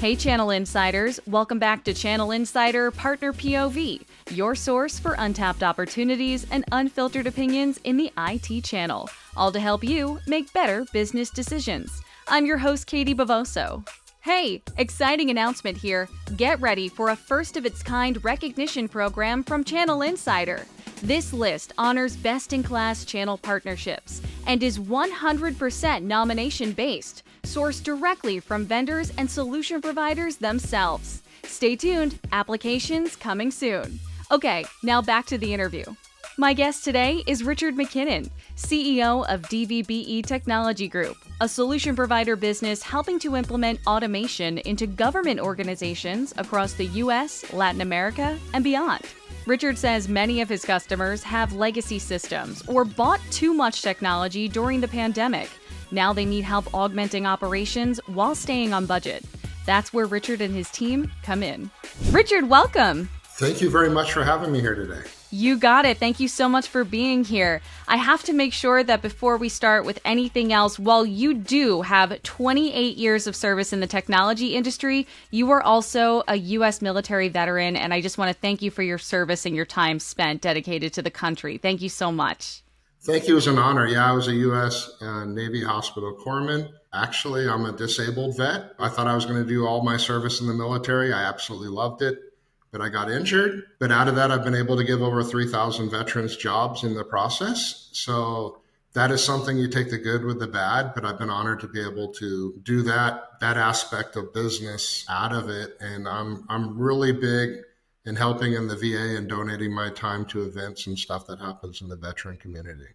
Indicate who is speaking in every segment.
Speaker 1: Hey Channel Insiders, welcome back to Channel Insider Partner POV, your source for untapped opportunities and unfiltered opinions in the IT channel, all to help you make better business decisions. I'm your host, Katie Bavoso. Hey, exciting announcement here. Get ready for a first-of-its-kind recognition program from Channel Insider. This list honors best-in-class channel partnerships and is 100% nomination-based, sourced directly from vendors and solution providers themselves. Stay tuned, applications coming soon. Okay, now back to the interview. My guest today is Richard McKinnon, CEO of DVBE Technology Group, a solution provider business helping to implement automation into government organizations across the US, Latin America, and beyond. Richard says many of his customers have legacy systems or bought too much technology during the pandemic. Now they need help augmenting operations while staying on budget. That's where Richard and his team come in. Richard, welcome.
Speaker 2: Thank you very much for having me here today.
Speaker 1: You got it. Thank you so much for being here. I have to make sure that before we start with anything else, while you do have 28 years of service in the technology industry, you are also a U.S. military veteran, and I just want to thank you for your service and your time spent dedicated to the country. Thank you so much.
Speaker 2: Thank you. It was an honor. Yeah, I was a U.S. Navy hospital corpsman. Actually, I'm a disabled vet. I thought I was going to do all my service in the military. I absolutely loved it. But I got injured. But out of that, I've been able to give over 3,000 veterans jobs in the process. So that is something you take the good with the bad. But I've been honored to be able to do that aspect of business out of it. And I'm really big in helping in the VA and donating my time to events and stuff that happens in the veteran community.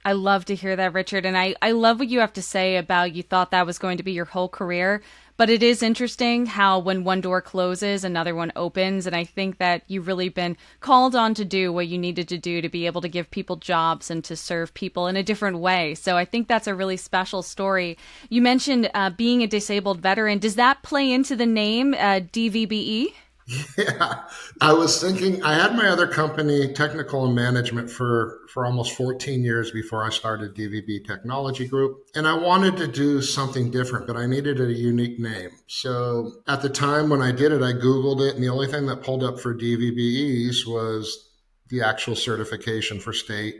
Speaker 1: I love to hear that, Richard. And I love what you have to say about you thought that was going to be your whole career. But it is interesting how when one door closes, another one opens. And I think that you've really been called on to do what you needed to do to be able to give people jobs and to serve people in a different way. So I think that's a really special story. You mentioned being a disabled veteran. Does that play into the name DVBE?
Speaker 2: Yeah, I was thinking, I had my other company, Technical and Management, for almost 14 years before I started DVBE Technology Group. And I wanted to do something different, but I needed a unique name. So at the time when I did it, I Googled it, and the only thing that pulled up for DVBEs was the actual certification for state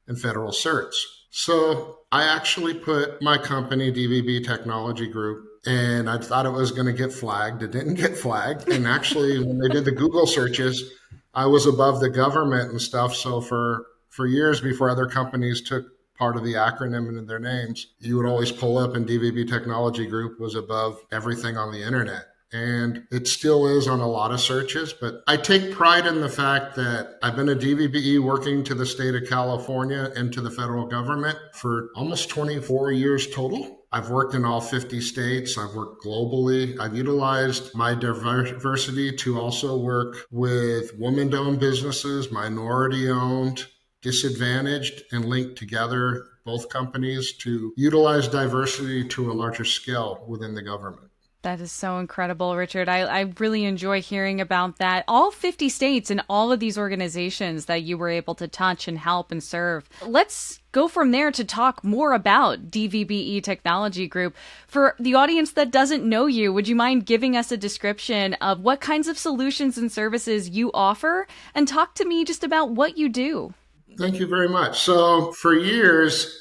Speaker 2: and federal certs. So I actually put my company, DVBE Technology Group, and I thought it was going to get flagged. It didn't get flagged. And actually, when they did the Google searches, I was above the government and stuff. So for years before other companies took part of the acronym into their names, you would always pull up and DVBE Technology Group was above everything on the internet. And it still is on a lot of searches, but I take pride in the fact that I've been a DVBE working to the state of California and to the federal government for almost 24 years total. I've worked in all 50 states. I've worked globally. I've utilized my diversity to also work with woman-owned businesses, minority-owned, disadvantaged, and linked together both companies to utilize diversity to a larger scale within the government.
Speaker 1: That is so incredible, Richard. I really enjoy hearing about that. All 50 states and all of these organizations that you were able to touch and help and serve. Let's go from there to talk more about DVBE Technology Group. For the audience that doesn't know you, would you mind giving us a description of what kinds of solutions and services you offer? And talk to me just about what you do.
Speaker 2: Thank you very much. So for years,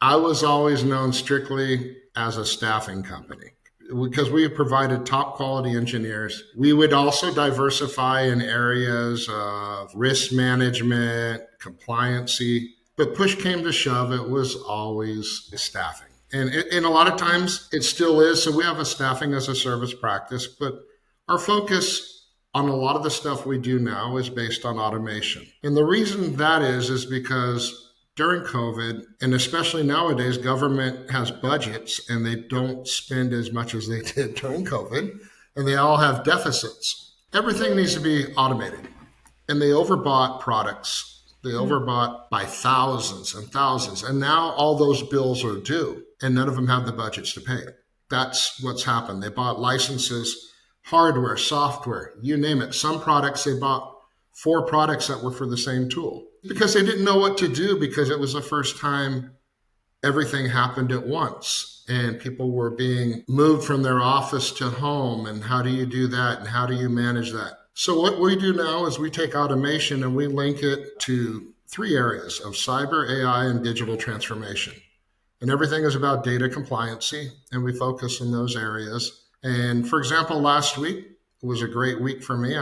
Speaker 2: I was always known strictly as a staffing company, because we provided top quality engineers. We would also diversify in areas of risk management, compliancy, but push came to shove, it was always staffing. And a lot of times it still is. So we have a staffing as a service practice, but our focus on a lot of the stuff we do now is based on automation. And the reason that is because during COVID, and especially nowadays, government has budgets and they don't spend as much as they did during COVID, and they all have deficits. Everything needs to be automated. And they overbought products. They overbought by thousands and thousands. And now all those bills are due, and none of them have the budgets to pay it. That's what's happened. They bought licenses, hardware, software, you name it. Some products, they bought 4 products that were for the same tool, because they didn't know what to do, because it was the first time everything happened at once and people were being moved from their office to home. And how do you do that? And how do you manage that? So what we do now is we take automation and we link it to three areas of cyber, AI, and digital transformation. And everything is about data compliancy, and we focus in those areas. And for example, last week was a great week for me.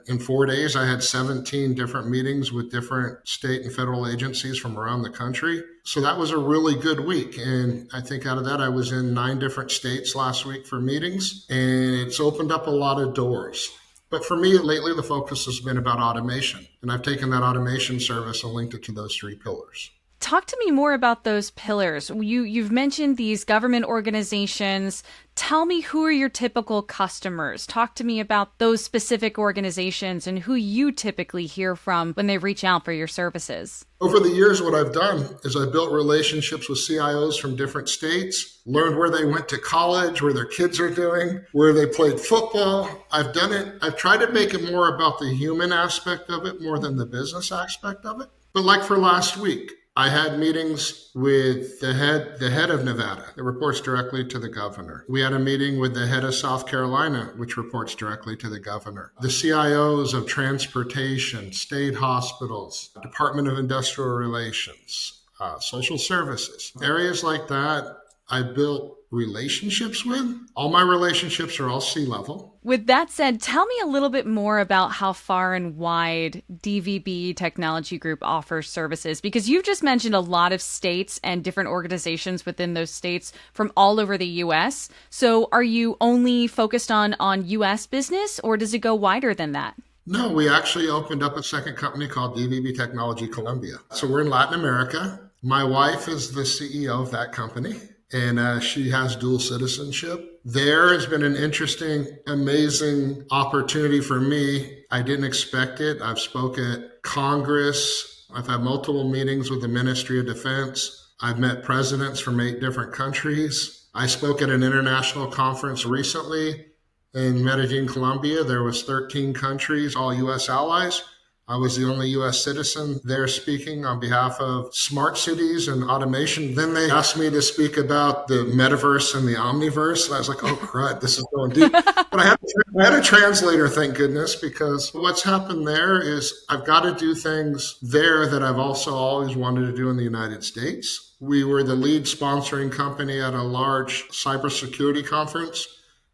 Speaker 2: In 4 days, I had 17 different meetings with different state and federal agencies from around the country. So that was a really good week. And I think out of that, I was in 9 different states last week for meetings, and it's opened up a lot of doors. But for me, lately, the focus has been about automation. And I've taken that automation service and linked it to those 3 pillars.
Speaker 1: Talk to me more about those pillars. You've mentioned these government organizations. Tell me, who are your typical customers? Talk to me about those specific organizations and who you typically hear from when they reach out for your services.
Speaker 2: Over the years, what I've done is I've built relationships with CIOs from different states, learned where they went to college, where their kids are doing, where they played football. I've done it. I've tried to make it more about the human aspect of it more than the business aspect of it. But like for last week, I had meetings with the head of Nevada, that reports directly to the governor. We had a meeting with the head of South Carolina, which reports directly to the governor. The CIOs of transportation, state hospitals, Department of Industrial Relations, social services, areas like that. I built relationships with. All my relationships are all C-level.
Speaker 1: With that said, tell me a little bit more about how far and wide DVBE Technology Group offers services, because you've just mentioned a lot of states and different organizations within those states from all over the U.S. So are you only focused on U.S. business, or does it go wider than that?
Speaker 2: No, we actually opened up a second company called DVBE Technology Colombia. So we're in Latin America. My wife is the CEO of that company, and she has dual citizenship. There has been an interesting, amazing opportunity for me. I didn't expect it. I've spoken at Congress. I've had multiple meetings with the Ministry of Defense. I've met presidents from 8 different countries. I spoke at an international conference recently in Medellin, Colombia. There was 13 countries, all U.S. allies. I was the only U.S. citizen there speaking on behalf of smart cities and automation. Then they asked me to speak about the metaverse and the omniverse. And I was like, oh, crud, this is going deep. But I had a translator, thank goodness, because what's happened there is I've got to do things there that I've also always wanted to do in the United States. We were the lead sponsoring company at a large cybersecurity conference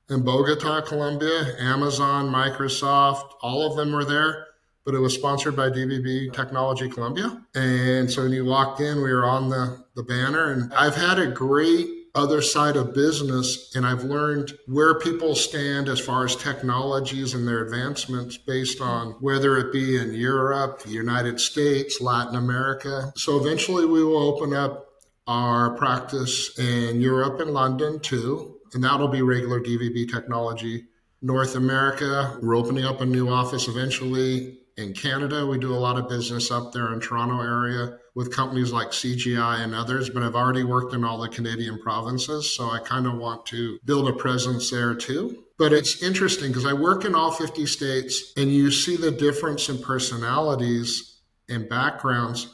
Speaker 2: in Bogota, Colombia. Amazon, Microsoft, all of them were there. But it was sponsored by DVBE Technology Colombia. And so when you walked in, we were on the banner. And I've had a great other side of business, and I've learned where people stand as far as technologies and their advancements based on whether it be in Europe, the United States, Latin America. So eventually we will open up our practice in Europe and London too, and that'll be regular DVBE Technology. North America, we're opening up a new office eventually. In Canada, we do a lot of business up there in Toronto area with companies like CGI and others, but I've already worked in all the Canadian provinces, so I kind of want to build a presence there too. But it's interesting because I work in all 50 states, and you see the difference in personalities and backgrounds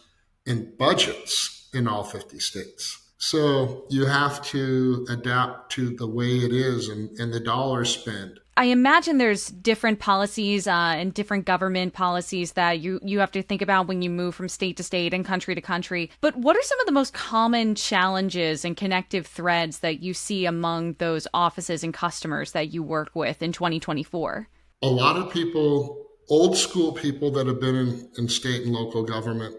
Speaker 2: and budgets in all 50 states. So you have to adapt to the way it is and the dollar spend.
Speaker 1: I imagine there's different policies and different government policies that you have to think about when you move from state to state and country to country. But what are some of the most common challenges and connective threads that you see among those offices and customers that you work with in 2024?
Speaker 2: A lot of people, old school people that have been in state and local government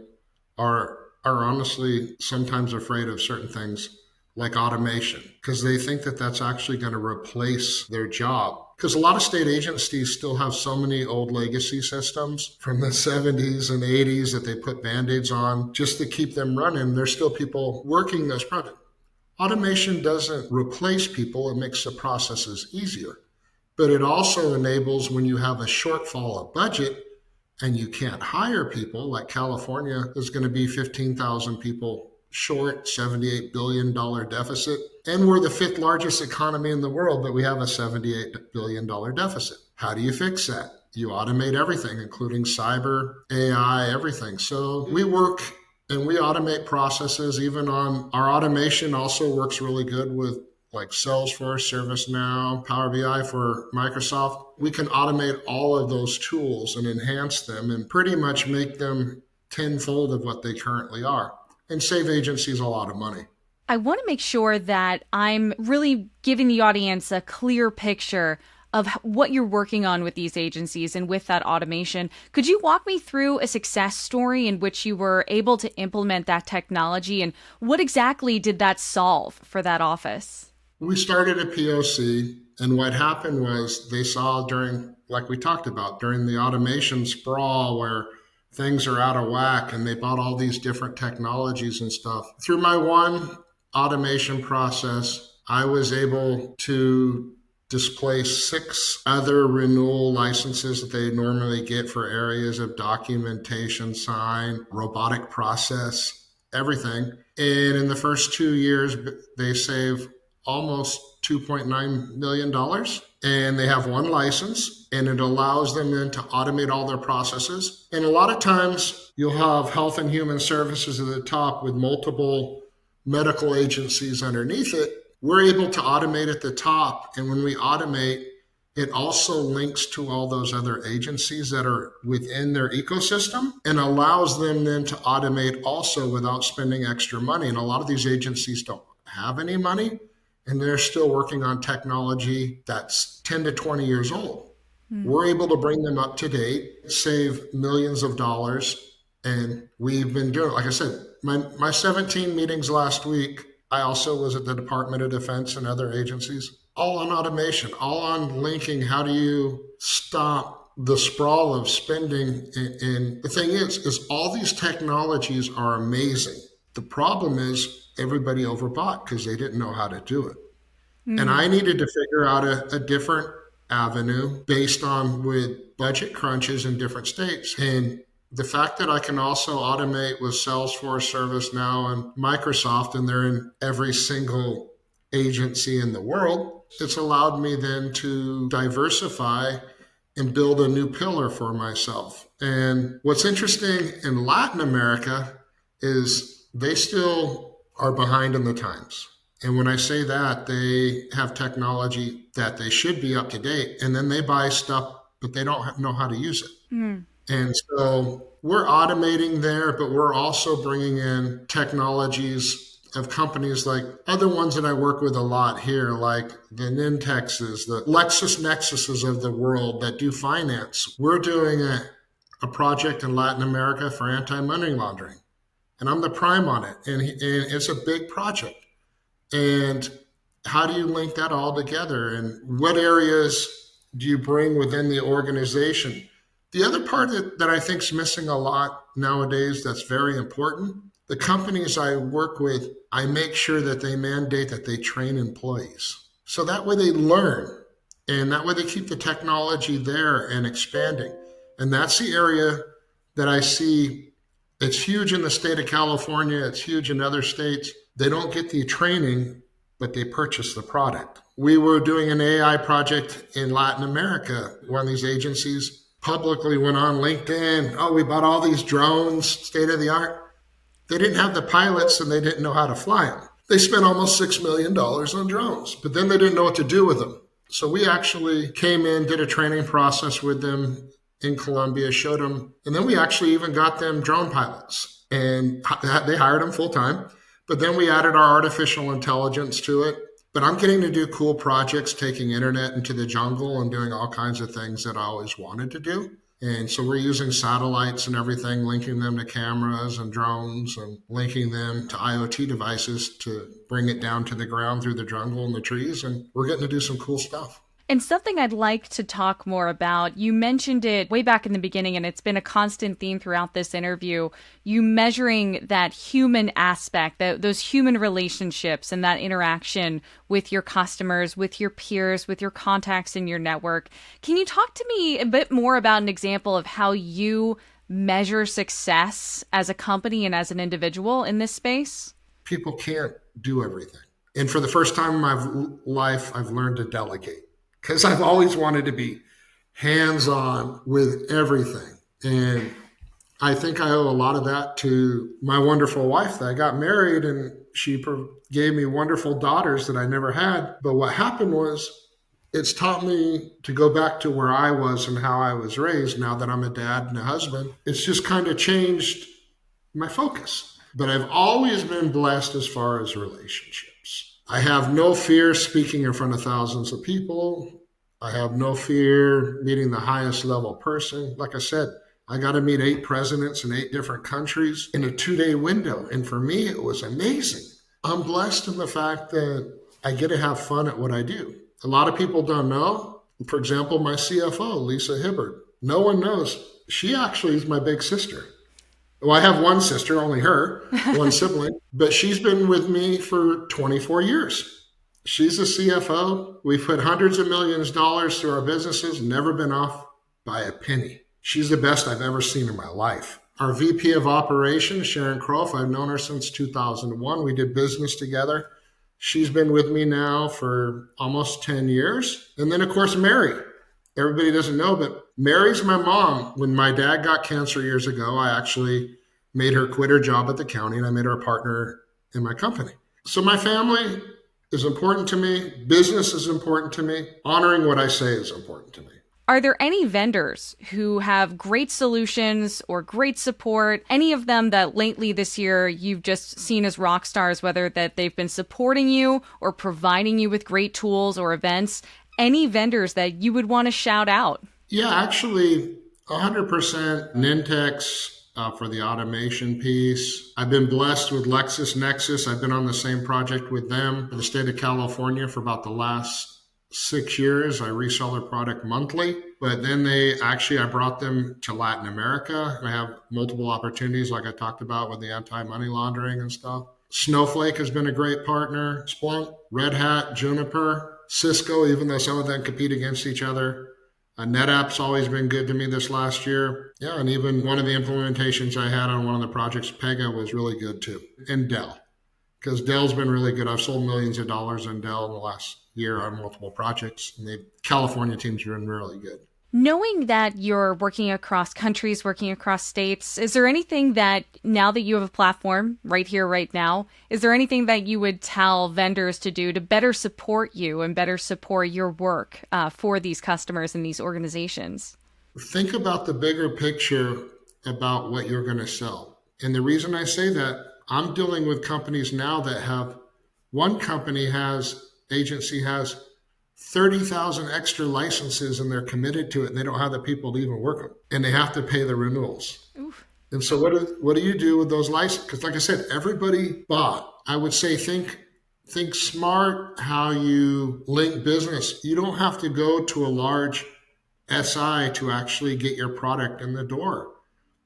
Speaker 2: are honestly sometimes afraid of certain things like automation, because they think that that's actually going to replace their job. Because a lot of state agencies still have so many old legacy systems from the 70s and 80s that they put Band-Aids on just to keep them running. There's still people working those projects. Automation doesn't replace people, it makes the processes easier. But it also enables when you have a shortfall of budget and you can't hire people, like California is going to be 15,000 people short, $78 billion deficit. And we're the 5th largest economy in the world, but we have a $78 billion deficit. How do you fix that? You automate everything, including cyber, AI, everything. So we work And we automate processes. Even on our automation also works really good with like Salesforce, ServiceNow, Power BI for Microsoft. We can automate all of those tools and enhance them and pretty much make them tenfold of what they currently are and save agencies a lot of money.
Speaker 1: I want to make sure that I'm really giving the audience a clear picture of what you're working on with these agencies and with that automation. Could you walk me through a success story in which you were able to implement that technology, and what exactly did that solve for that office?
Speaker 2: We started a POC, and what happened was they saw during, like we talked about, during the automation sprawl where things are out of whack and they bought all these different technologies and stuff. Through my one automation process, I was able to displace 6 other renewal licenses that they normally get for areas of documentation, sign, robotic process, everything. And in the first 2 years, they save almost $2.9 million. And they have one license, and it allows them then to automate all their processes. And a lot of times you'll have Health and Human Services at the top with multiple medical agencies underneath it. We're able to automate at the top. And when we automate, it also links to all those other agencies that are within their ecosystem and allows them then to automate also without spending extra money. And a lot of these agencies don't have any money, and they're still working on technology that's 10 to 20 years old. We're able to bring them up to date, save millions of dollars. And we've been doing, like I said, my 17 meetings last week, I also was at the Department of Defense and other agencies, all on automation, all on linking. How do you stop the sprawl of spending? And the thing is all these technologies are amazing. The problem is everybody overbought because they didn't know how to do it. And I needed to figure out a different avenue based on with budget crunches in different states. And the fact that I can also automate with Salesforce, ServiceNow, and Microsoft, and they're in every single agency in the world, it's allowed me then to diversify and build a new pillar for myself. And what's interesting in Latin America is they still are behind in the times. And when I say that, they have technology that they should be up to date, and then they buy stuff, but they don't know how to use it. And so we're automating there, but we're also bringing in technologies of companies like other ones that I work with a lot here, like the Nintexes, the LexisNexuses of the world that do finance. We're doing a project in Latin America for anti-money laundering, and I'm the prime on it. And it's a big project. And how do you link that all together? And what areas do you bring within the organization? The other part that I think is missing a lot nowadays that's very important, the companies I work with, I make sure that they mandate that they train employees. So that way they learn, and that way they keep the technology there and expanding. And that's the area that I see. It's huge in the state of California. It's huge in other states. They don't get the training, but they purchase the product. We were doing an AI project in Latin America. One of these agencies publicly went on LinkedIn, oh, we bought all these drones, state of the art. They didn't have the pilots and they didn't know how to fly them. They spent almost $6 million on drones, but then they didn't know what to do with them. So we actually came in, did a training process with them in Colombia, showed them, and then we actually even got them drone pilots, and they hired them full time. But then we added our artificial intelligence to it. But I'm getting to do cool projects, taking internet into the jungle and doing all kinds of things that I always wanted to do. And so we're using satellites and everything, linking them to cameras and drones and linking them to IoT devices to bring it down to the ground through the jungle and the trees. And we're getting to do some cool stuff.
Speaker 1: And something I'd like to talk more about, you mentioned it way back in the beginning, and it's been a constant theme throughout this interview, you measuring that human aspect, those human relationships and that interaction with your customers, with your peers, with your contacts in your network. Can you talk to me a bit more about an example of how you measure success as a company and as an individual in this space?
Speaker 2: People can't do everything. And for the first time in my life, I've learned to delegate. Because I've always wanted to be hands-on with everything. And I think I owe a lot of that to my wonderful wife that I got married, and she gave me wonderful daughters that I never had. But what happened was it's taught me to go back to where I was and how I was raised. Now that I'm a dad and a husband, it's just kind of changed my focus. But I've always been blessed as far as relationships. I have no fear speaking in front of thousands of people. I have no fear meeting the highest level person. Like I said, I got to meet 8 presidents in 8 different countries in a 2-day window. And for me, it was amazing. I'm blessed in the fact that I get to have fun at what I do. A lot of people don't know. For example, my CFO, Lisa Hibbard. No one knows. She actually is my big sister. Well, I have one sister, only her, one sibling, but she's been with me for 24 years. She's the CFO. We've put hundreds of millions of dollars through our businesses, never been off by a penny. She's the best I've ever seen in my life. Our VP of Operations, Sharon Croft, I've known her since 2001. We did business together. She's been with me now for almost 10 years. And then, of course, Mary. Everybody doesn't know, but Mary's my mom. When my dad got cancer years ago, I actually made her quit her job at the county, and I made her a partner in my company. So my family is important to me. Business is important to me. Honoring what I say is important to me.
Speaker 1: Are there any vendors who have great solutions or great support, any of them that lately this year you've just seen as rock stars, whether that they've been supporting you or providing you with great tools or events? Any vendors that you would want to shout out?
Speaker 2: Yeah, actually, 100% Nintex for the automation piece. I've been blessed with LexisNexis. I've been on the same project with them in the state of California for about the last 6 years. I resell their product monthly, but then I brought them to Latin America. I have multiple opportunities like I talked about with the anti-money laundering and stuff. Snowflake has been a great partner. Splunk, Red Hat, Juniper, Cisco, even though some of them compete against each other. NetApp's always been good to me this last year. Yeah, and even one of the implementations I had on one of the projects, Pega, was really good too. And Dell, because Dell's been really good. I've sold millions of dollars in Dell in the last year on multiple projects, and the California team's been really good.
Speaker 1: Knowing that you're working across countries, working across states, is there anything that, now that you have a platform right here, right now, is there anything that you would tell vendors to do to better support you and better support your work for these customers and these organizations?
Speaker 2: Think about the bigger picture about what you're going to sell. And the reason I say that, I'm dealing with companies now that have, one agency has 30,000 extra licenses and they're committed to it and they don't have the people to even work them and they have to pay the renewals. Oof. And so what do you do with those licenses? Because like I said, everybody bought. I would say think smart how you link business. You don't have to go to a large SI to actually get your product in the door.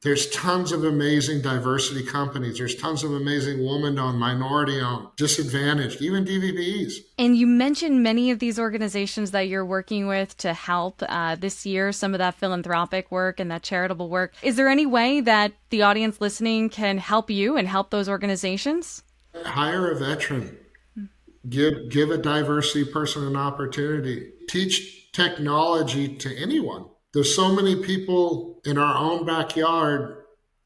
Speaker 2: There's tons of amazing diversity companies. There's tons of amazing woman-owned, minority-owned, disadvantaged, even DVBEs.
Speaker 1: And you mentioned many of these organizations that you're working with to help this year, some of that philanthropic work and that charitable work. Is there any way that the audience listening can help you and help those organizations?
Speaker 2: Hire a veteran. Give a diversity person an opportunity. Teach technology to anyone. There's so many people in our own backyard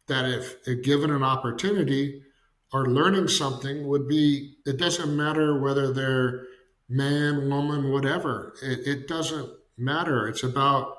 Speaker 2: that if given an opportunity or learning something it doesn't matter whether they're man, woman, whatever. It doesn't matter. It's about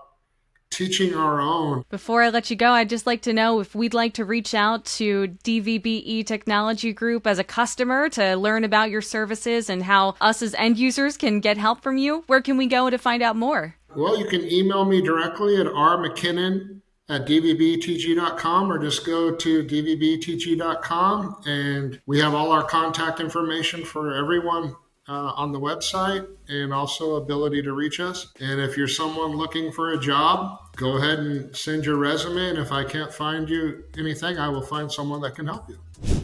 Speaker 2: teaching our own.
Speaker 1: Before I let you go, I'd just like to know if we'd like to reach out to DVBE Technology Group as a customer to learn about your services and how us as end users can get help from you. Where can we go to find out more?
Speaker 2: Well, you can email me directly at rmckinnon@dvbetg.com or just go to dvbetg.com and we have all our contact information for everyone on the website and also ability to reach us. And if you're someone looking for a job, go ahead and send your resume. And if I can't find you anything, I will find someone that can help you.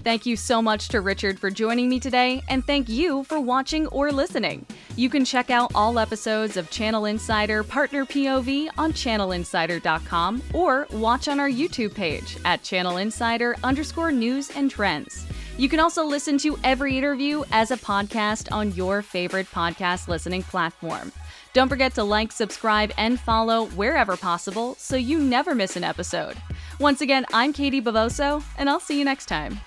Speaker 1: Thank you so much to Richard for joining me today, and thank you for watching or listening. You can check out all episodes of Channel Insider Partner POV on channelinsider.com or watch on our YouTube page at channelinsider_news and trends. You can also listen to every interview as a podcast on your favorite podcast listening platform. Don't forget to like, subscribe, and follow wherever possible so you never miss an episode. Once again, I'm Katie Bavoso, and I'll see you next time.